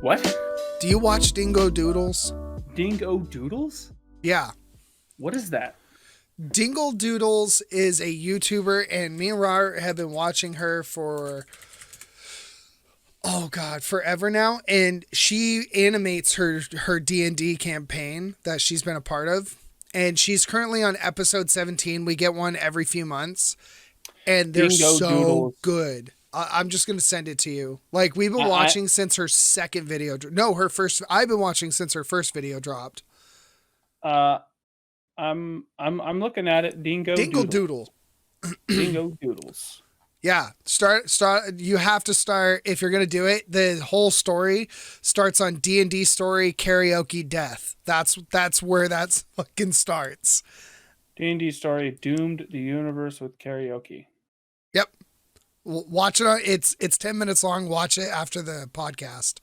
What? Do you watch Dingo Doodles? Dingo Doodles? Yeah. What is that? Dingle Doodles is a YouTuber, and me and Robert have been watching her for, forever now. And she animates her D&D campaign that she's been a part of. And she's currently on episode 17. We get one every few months. And they're Dingo so Doodles. good. I'm just going to send it to you. Like, we've been watching since her second video. No, her first. I've been watching since her first video dropped. I'm looking at it. Dingo Doodle. Dingo Doodles. Yeah. Start. You have to start. If you're going to do it, the whole story starts on D&D story karaoke death. That's where that fucking starts. D&D story doomed the universe with karaoke. Yep. Watch it. It's 10 minutes long. Watch it after the podcast.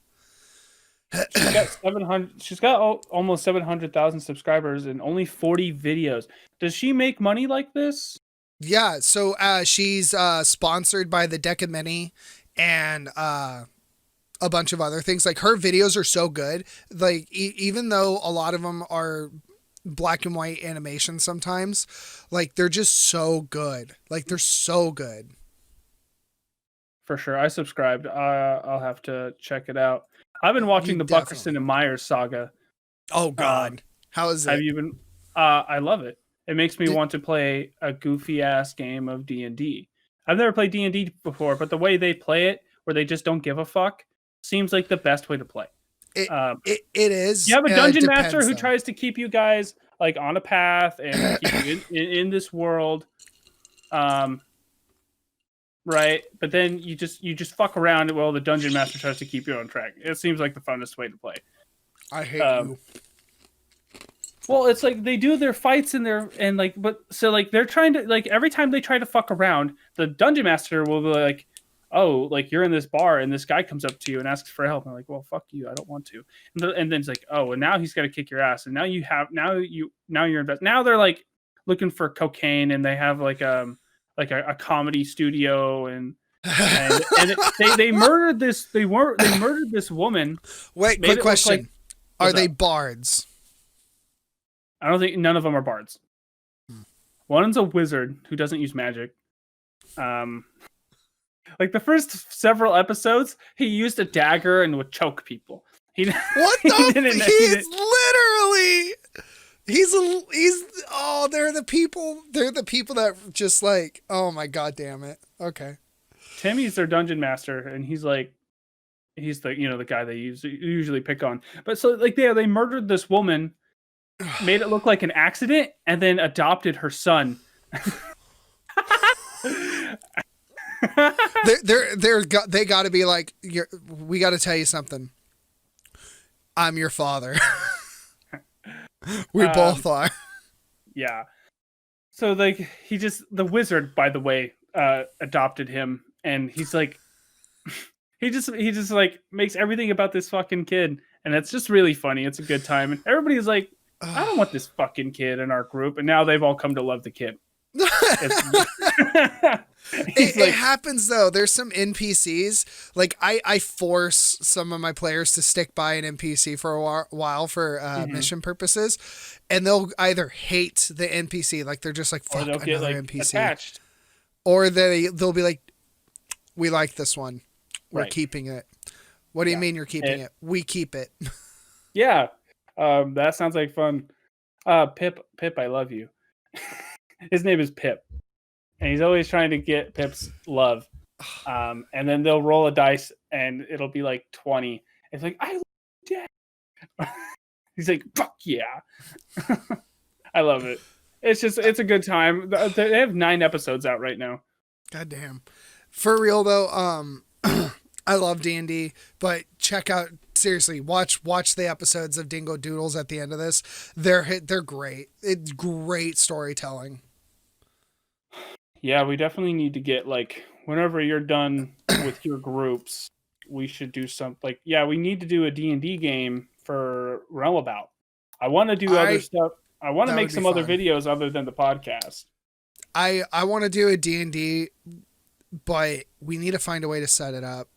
She's got almost 700,000 subscribers and only 40 videos. Does she make money like this? Yeah. So she's sponsored by the Deck of Many and a bunch of other things. Like, her videos are so good. Like, even though a lot of them are black and white animation sometimes, like, they're just so good. Like, they're so good. For sure. I subscribed. I'll have to check it out. I've been watching the Buckerson and Myers saga. Oh God. How is it? Have you been? I love it. It makes me want to play a goofy ass game of D&D. I've never played D&D before, but the way they play it, where they just don't give a fuck, seems like the best way to play. It is. You have a dungeon master who tries to keep you guys like on a path and keep you in this world. Right, but then you just fuck around while the dungeon master tries to keep you on track. It seems like the funnest way to play. I hate you. Well, it's like they do their fights they're trying to, like, every time they try to fuck around, the dungeon master will be like, "Oh, like, you're in this bar and this guy comes up to you and asks for help." And I'm like, "Well, fuck you, I don't want to." And then it's like, "Oh, and now he's got to kick your ass." And now you're invested. Now they're like looking for cocaine, and they have like a comedy studio, and they murdered this. They murdered this woman. Wait, quick question: are they bards? I don't think none of them are bards. One's a wizard who doesn't use magic. Like the first several episodes, he used a dagger and would choke people. He's literally. They're the people that just like, oh my God damn it. Okay. Timmy's their dungeon master, and he's the guy they usually pick on. But so like they murdered this woman, made it look like an accident, and then adopted her son. they got to be like, we got to tell you something. I'm your father. We both are. Yeah. So like the wizard, by the way, adopted him, and he's like, he just like makes everything about this fucking kid, and it's just really funny. It's a good time, and everybody's like, I don't want this fucking kid in our group, and now they've all come to love the kid. It happens though. There's some NPCs. Like I force some of my players to stick by an NPC for a while for mission purposes, and they'll either hate the NPC, like they're just like, fuck, another get, like, NPC, attached. Or they'll be like, we like this one, we're keeping it. What do you mean you're keeping it? We keep it. Yeah, that sounds like fun. Pip, I love you. His name is Pip, and he's always trying to get Pip's love. And then they'll roll a dice, and it'll be like 20. It's like, I love you, Dad. He's like, fuck yeah. I love it. It's a good time. They have 9 episodes out right now. God damn. For real though, I love D&D, but check out, seriously, watch the episodes of Dingo Doodles at the end of this. They're great. It's great storytelling. Yeah, we definitely need to get, like, whenever you're done with your groups, we should do something. Like, yeah, we need to do a D&D game for Realm About. I want to do other stuff. I want to make some other videos other than the podcast. I want to do a D&D, but we need to find a way to set it up.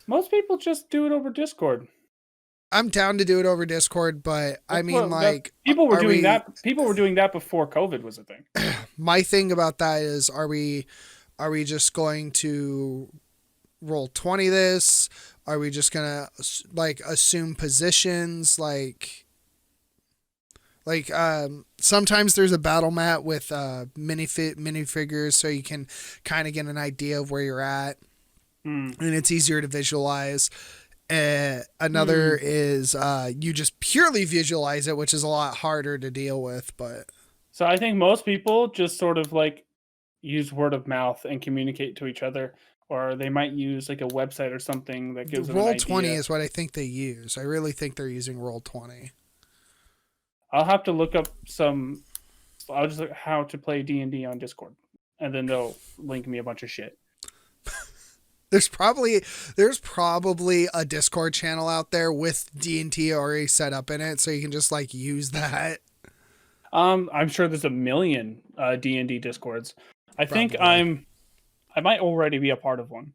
Most people just do it over Discord. I'm down to do it over Discord, but I mean, like, people were are doing we? that. People were doing that before COVID was a thing. My thing about that is, are we just going to roll 20 this? Are we just gonna like assume positions sometimes there's a battle mat with minifigures so you can kind of get an idea of where you're at, and it's easier to visualize. Another is you just purely visualize it, which is a lot harder to deal with. But so I think most people just sort of like use word of mouth and communicate to each other, or they might use like a website or something that gives them an roll idea. 20 is what I think they use. I really think they're using roll 20. I'll have to look up some. I'll just look how to play D&D on Discord, and then they'll link me a bunch of shit. There's probably a Discord channel out there with D&D already set up in it, so you can just like use that. I'm sure there's a million D&D Discords. I think Probably. I might already be a part of one.